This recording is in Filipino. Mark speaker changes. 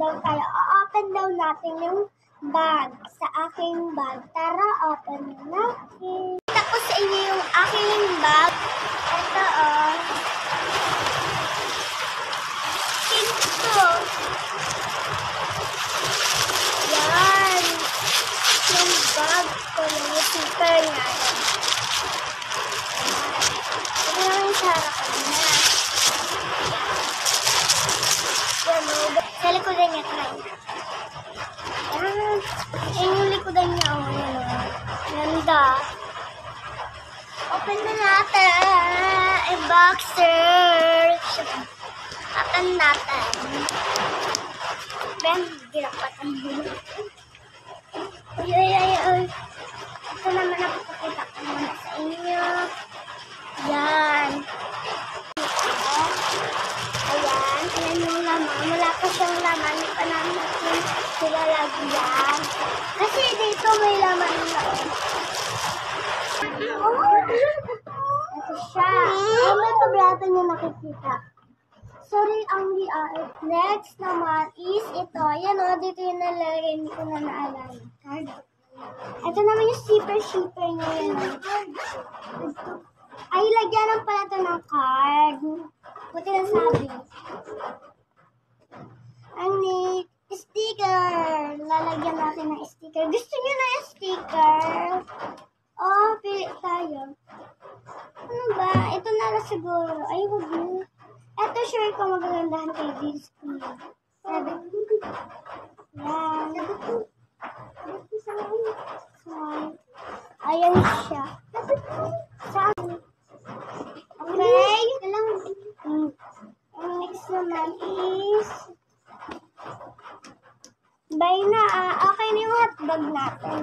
Speaker 1: daw tayo. O-open daw natin yung bag. Sa aking bag. Tara, open natin. Tapos sa inyo yung aking bag. Ito, Pinto. Yan. Yung bag ko na yung super nga. Ito naman yung sarap na. Sa likodan niya, try. Yan. Yung likodan niya, ganda. Open na natin. A boxer. Open natin. Ben, girapat ang bulo. Ay. Ito naman napapakita ko muna sa inyo. Yan. Ayan yung laman. Wala pa siyang laman. Hindi pa namin silalagyan. Kasi dito may laman na. Ito siya. May pabrata niyo nakikita. Sorry, ang VR. Next naman is ito. Ayan dito yung nalagay. Hindi ko na naalala. Card. Ito naman yung shipper niya. Ay, lagyan pala ito ng card. Buti na sabi. Ang neat. Sticker. Lalagyan natin ng sticker. Gusto niyo na yung sticker? Pili tayo. Ano ba? Ito na lang siguro. Ay, wag mo. Ito, sure ko magagandahan kay Disney. Sabi. Yan. Ayan siya. Sabi. Okay. Ang next naman is bye na. Okay na yung hotdog natin.